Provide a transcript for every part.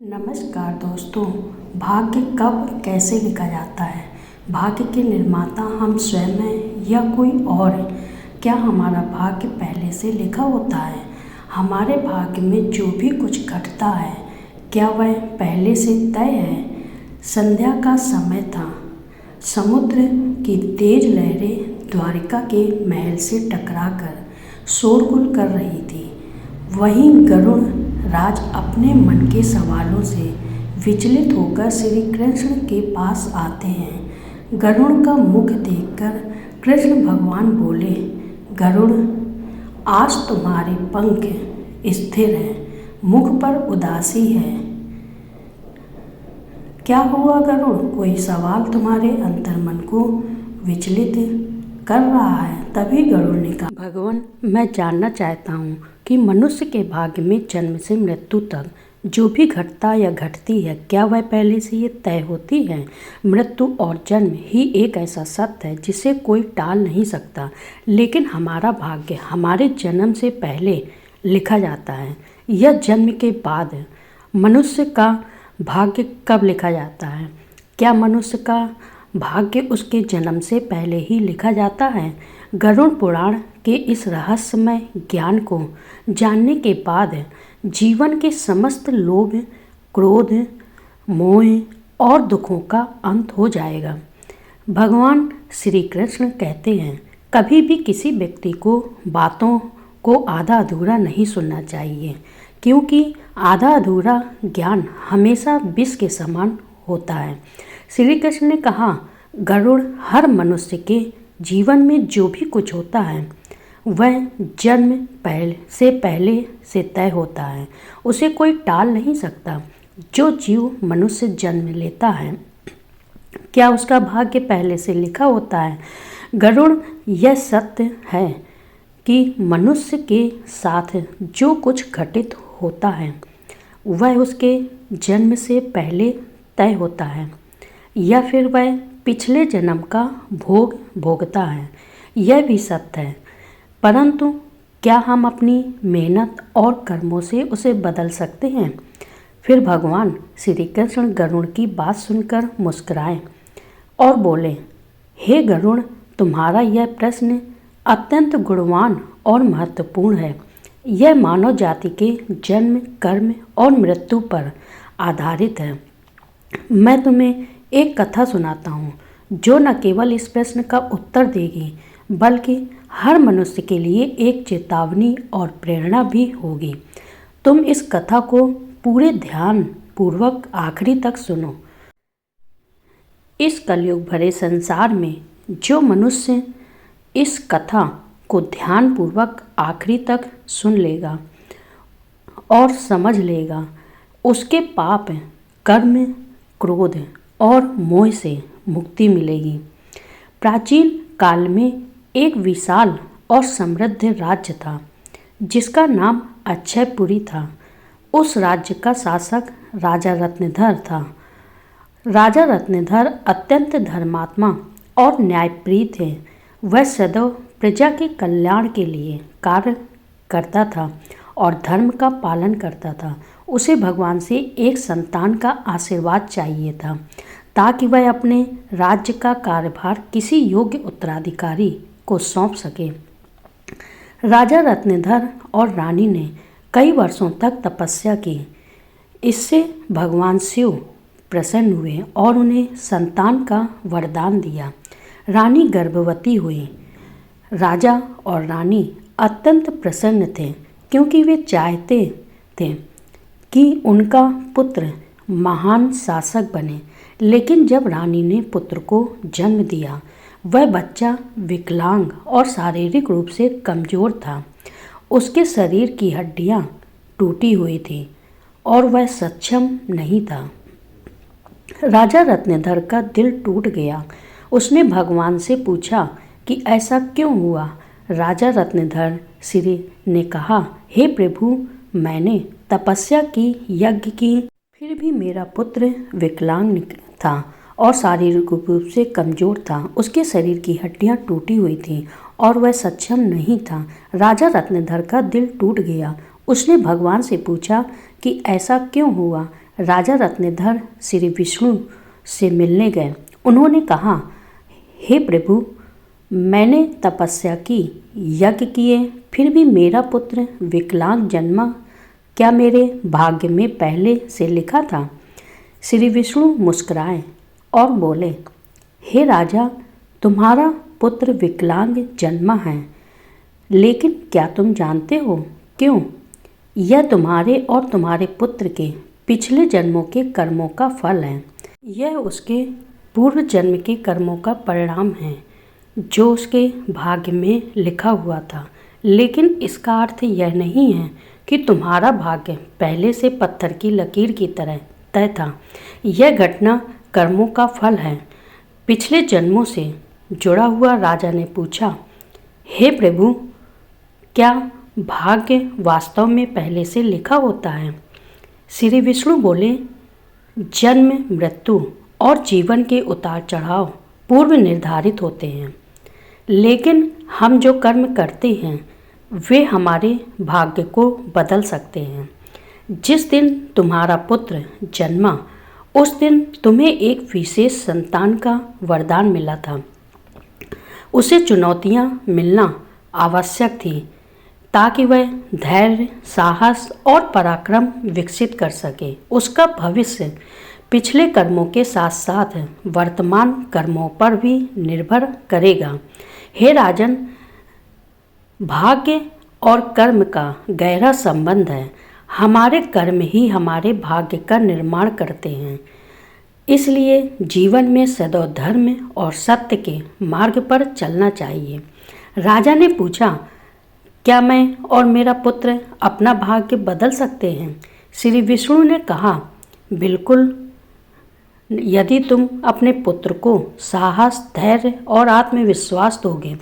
नमस्कार दोस्तों। भाग्य कब कैसे लिखा जाता है? भाग्य के निर्माता हम स्वयं हैं या कोई और है? क्या हमारा भाग्य पहले से लिखा होता है? हमारे भाग्य में जो भी कुछ घटता है क्या वह पहले से तय है? संध्या का समय था। समुद्र की तेज लहरें द्वारिका के महल से टकराकर शोरगुल कर रही थी। वहीं गरुड़ राज अपने मन के सवालों से विचलित होकर श्री कृष्ण के पास आते हैं। गरुड़ का मुख देखकर कृष्ण भगवान बोले, गरुड़, आज तुम्हारे पंख स्थिर हैं, मुख पर उदासी है। क्या हुआ गरुड़? कोई सवाल तुम्हारे अंतर्मन को विचलित कर रहा है। तभी गरुड़ ने कहा, भगवान, मैं जानना चाहता हूँ कि मनुष्य के भाग्य में जन्म से मृत्यु तक जो भी घटता या घटती है क्या वह पहले से ये तय होती है? मृत्यु और जन्म ही एक ऐसा सत्य है जिसे कोई टाल नहीं सकता, लेकिन हमारा भाग्य हमारे जन्म से पहले लिखा जाता है या जन्म के बाद? मनुष्य का भाग्य कब लिखा जाता है? क्या मनुष्य का भाग्य उसके जन्म से पहले ही लिखा जाता है? गरुड़ पुराण के इस रहस्यमय ज्ञान को जानने के बाद जीवन के समस्त लोभ, क्रोध, मोह और दुखों का अंत हो जाएगा। भगवान श्री कृष्ण कहते हैं, कभी भी किसी व्यक्ति को बातों को आधा अधूरा नहीं सुनना चाहिए, क्योंकि आधा अधूरा ज्ञान हमेशा विष के समान होता है। श्री कृष्ण ने कहा, गरुड़, हर मनुष्य के जीवन में जो भी कुछ होता है वह जन्म पहले से तय होता है, उसे कोई टाल नहीं सकता। जो जीव मनुष्य जन्म लेता है क्या उसका भाग्य पहले से लिखा होता है? गरुड़, यह सत्य है कि मनुष्य के साथ जो कुछ घटित होता है वह उसके जन्म से पहले तय होता है या फिर वह पिछले जन्म का भोग भोगता है, यह भी सत्य है। परंतु क्या हम अपनी मेहनत और कर्मों से उसे बदल सकते हैं? फिर भगवान श्री कृष्ण गरुड़ की बात सुनकर मुस्कुराए और बोले, हे गरुड़, तुम्हारा यह प्रश्न अत्यंत गुणवान और महत्वपूर्ण है। यह मानव जाति के जन्म, कर्म और मृत्यु पर आधारित है। मैं तुम्हें एक कथा सुनाता हूँ जो न केवल इस प्रश्न का उत्तर देगी बल्कि हर मनुष्य के लिए एक चेतावनी और प्रेरणा भी होगी। तुम इस कथा को पूरे ध्यान पूर्वक आखिरी तक सुनो। इस कलयुग भरे संसार में जो मनुष्य इस कथा को ध्यान पूर्वक आखिरी तक सुन लेगा और समझ लेगा, उसके पाप, कर्म, क्रोध और मोह से मुक्ति मिलेगी। प्राचीन काल में एक विशाल और समृद्ध राज्य था जिसका नाम अक्षयपुरी था। उस राज्य का शासक राजा रत्नधर था। राजा रत्नधर अत्यंत धर्मात्मा और न्यायप्रिय थे। वह सदैव प्रजा के कल्याण के लिए कार्य करता था और धर्म का पालन करता था। उसे भगवान से एक संतान का आशीर्वाद चाहिए था ताकि वह अपने राज्य का कार्यभार किसी योग्य उत्तराधिकारी को सौंप सके। राजा रत्नधर और रानी ने कई वर्षों तक तपस्या की। इससे भगवान शिव प्रसन्न हुए और उन्हें संतान का वरदान दिया। रानी गर्भवती हुई। राजा और रानी अत्यंत प्रसन्न थे क्योंकि वे चाहते थे कि उनका पुत्र महान शासक बने। लेकिन जब रानी ने पुत्र को जन्म दिया, वह बच्चा विकलांग और शारीरिक रूप से कमज़ोर था। उसके शरीर की हड्डियां टूटी हुई थी और वह सक्षम नहीं था। राजा रत्नधर का दिल टूट गया। उसने भगवान से पूछा कि ऐसा क्यों हुआ। राजा रत्नधर श्री ने कहा, हे प्रभु, मैंने तपस्या की, यज्ञ की, फिर भी मेरा पुत्र विकलांग था और शारीरिक रूप से कमज़ोर था। उसके शरीर की हड्डियां टूटी हुई थीं और वह सक्षम नहीं था। राजा रत्नधर का दिल टूट गया। उसने भगवान से पूछा कि ऐसा क्यों हुआ। राजा रत्नधर श्री विष्णु से मिलने गए। उन्होंने कहा, हे प्रभु, मैंने तपस्या की, यज्ञ किए, फिर भी मेरा पुत्र विकलांग जन्मा। क्या मेरे भाग्य में पहले से लिखा था? श्री विष्णु मुस्कुराए और बोले, हे राजा, तुम्हारा पुत्र विकलांग जन्मा है, लेकिन क्या तुम जानते हो क्यों? यह तुम्हारे और तुम्हारे पुत्र के पिछले जन्मों के कर्मों का फल है। यह उसके पूर्व जन्म के कर्मों का परिणाम है जो उसके भाग्य में लिखा हुआ था। लेकिन इसका अर्थ यह नहीं है कि तुम्हारा भाग्य पहले से पत्थर की लकीर की तरह तय था। यह घटना कर्मों का फल है, पिछले जन्मों से जुड़ा हुआ। राजा ने पूछा, हे प्रभु, क्या भाग्य वास्तव में पहले से लिखा होता है? श्री विष्णु बोले, जन्म, मृत्यु और जीवन के उतार चढ़ाव पूर्व निर्धारित होते हैं, लेकिन हम जो कर्म करते हैं वे हमारे भाग्य को बदल सकते हैं। जिस दिन तुम्हारा पुत्र जन्मा उस दिन तुम्हें एक विशेष संतान का वरदान मिला था। उसे चुनौतियां मिलना आवश्यक थी ताकि वह धैर्य, साहस और पराक्रम विकसित कर सके। उसका भविष्य पिछले कर्मों के साथ साथ वर्तमान कर्मों पर भी निर्भर करेगा। हे राजन, भाग्य और कर्म का गहरा संबंध है। हमारे कर्म ही हमारे भाग्य का निर्माण करते हैं। इसलिए जीवन में सदैव धर्म और सत्य के मार्ग पर चलना चाहिए। राजा ने पूछा, क्या मैं और मेरा पुत्र अपना भाग्य बदल सकते हैं? श्री विष्णु ने कहा, बिल्कुल। यदि तुम अपने पुत्र को साहस, धैर्य और आत्मविश्वास दोगे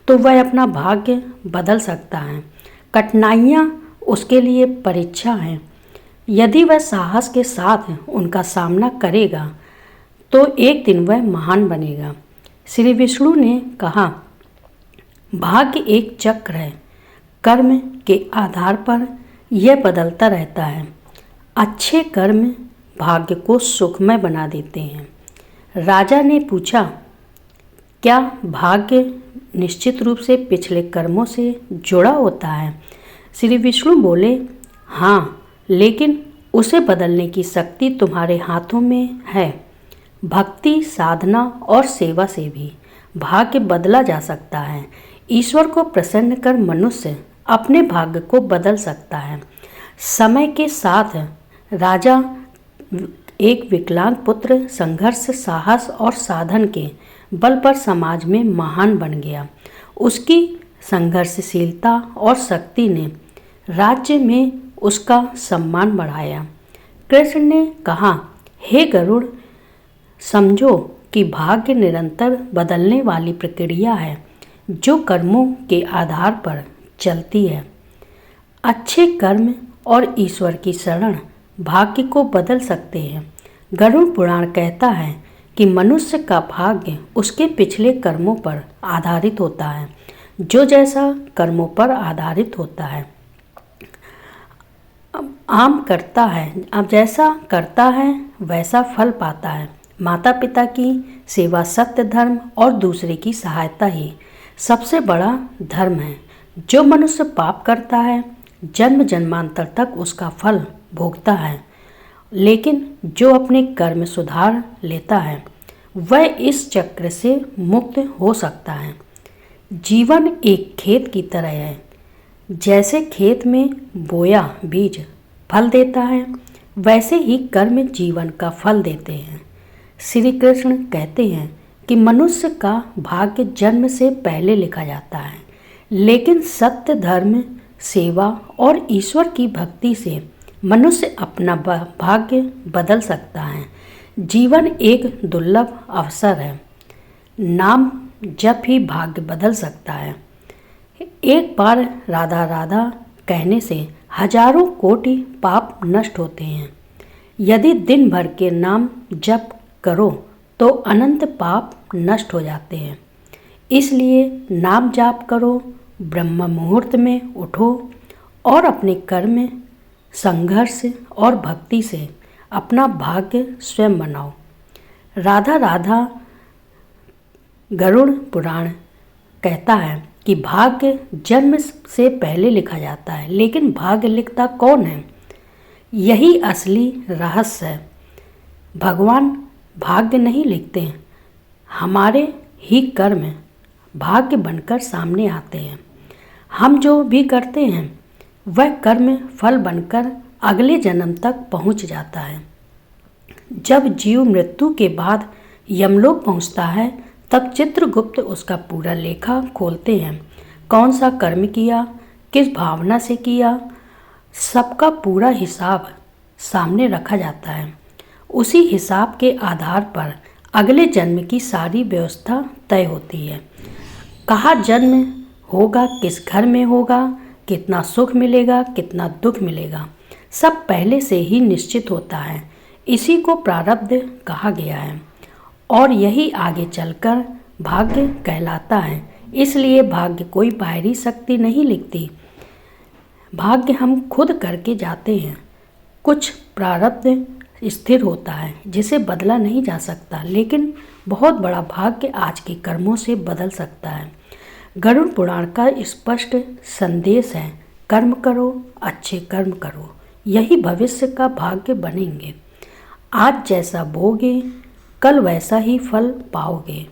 तो वह अपना भाग्य बदल सकता है। कठिनाइयाँ उसके लिए परीक्षा है। यदि वह साहस के साथ उनका सामना करेगा तो एक दिन वह महान बनेगा। श्री विष्णु ने कहा, भाग्य एक चक्र है। कर्म के आधार पर यह बदलता रहता है। अच्छे कर्म भाग्य को सुखमय बना देते हैं। राजा ने पूछा, क्या भाग्य निश्चित रूप से पिछले कर्मों से जुड़ा होता है? श्री विष्णु बोले, हाँ, लेकिन उसे बदलने की शक्ति तुम्हारे हाथों में है। भक्ति, साधना और सेवा से भी भाग्य बदला जा सकता है। ईश्वर को प्रसन्न कर मनुष्य अपने भाग्य को बदल सकता है। समय के साथ राजा एक विकलांग पुत्र संघर्ष, साहस और साधन के बल पर समाज में महान बन गया। उसकी संघर्षशीलता और शक्ति ने राज्य में उसका सम्मान बढ़ाया। कृष्ण ने कहा, हे गरुड़, समझो कि भाग्य निरंतर बदलने वाली प्रक्रिया है जो कर्मों के आधार पर चलती है। अच्छे कर्म और ईश्वर की शरण भाग्य को बदल सकते हैं। गरुड़ पुराण कहता है कि मनुष्य का भाग्य उसके पिछले कर्मों पर आधारित होता है। जो जैसा कर्मों पर आधारित होता है अब जैसा करता है वैसा फल पाता है। माता पिता की सेवा, सत्य, धर्म और दूसरे की सहायता ही सबसे बड़ा धर्म है। जो मनुष्य पाप करता है जन्म जन्मांतर तक उसका फल भोगता है, लेकिन जो अपने कर्म सुधार लेता है वह इस चक्र से मुक्त हो सकता है। जीवन एक खेत की तरह है। जैसे खेत में बोया बीज फल देता है, वैसे ही कर्म जीवन का फल देते हैं। श्री कृष्ण कहते हैं कि मनुष्य का भाग्य जन्म से पहले लिखा जाता है, लेकिन सत्य, धर्म, सेवा और ईश्वर की भक्ति से मनुष्य अपना भाग्य बदल सकता है। जीवन एक दुर्लभ अवसर है। नाम जप ही भाग्य बदल सकता है। एक बार राधा राधा कहने से हजारों कोटि पाप नष्ट होते हैं। यदि दिन भर के नाम जप करो तो अनंत पाप नष्ट हो जाते हैं। इसलिए नाम जाप करो, ब्रह्म मुहूर्त में उठो और अपने कर्म, संघर्ष और भक्ति से अपना भाग्य स्वयं बनाओ। राधा राधा गरुड़ पुराण कहता है कि भाग्य जन्म से पहले लिखा जाता है, लेकिन भाग्य लिखता कौन है? यही असली रहस्य है। भगवान भाग्य नहीं लिखते हैं, हमारे ही कर्म भाग्य बनकर सामने आते हैं। हम जो भी करते हैं वह कर्म फल बनकर अगले जन्म तक पहुंच जाता है। जब जीव मृत्यु के बाद यमलोक पहुंचता है तब चित्रगुप्त उसका पूरा लेखा खोलते हैं। कौन सा कर्म किया, किस भावना से किया, सबका पूरा हिसाब सामने रखा जाता है। उसी हिसाब के आधार पर अगले जन्म की सारी व्यवस्था तय होती है। कहाँ जन्म होगा, किस घर में होगा, कितना सुख मिलेगा, कितना दुख मिलेगा, सब पहले से ही निश्चित होता है। इसी को प्रारब्ध कहा गया है और यही आगे चलकर भाग्य कहलाता है। इसलिए भाग्य कोई बाहरी शक्ति नहीं लिखती, भाग्य हम खुद करके जाते हैं। कुछ प्रारब्ध स्थिर होता है जिसे बदला नहीं जा सकता, लेकिन बहुत बड़ा भाग्य आज के कर्मों से बदल सकता है। गरुड़ पुराण का स्पष्ट संदेश है, कर्म करो, अच्छे कर्म करो, यही भविष्य का भाग्य बनेंगे। आज जैसा बोगे कल वैसा ही फल पाओगे।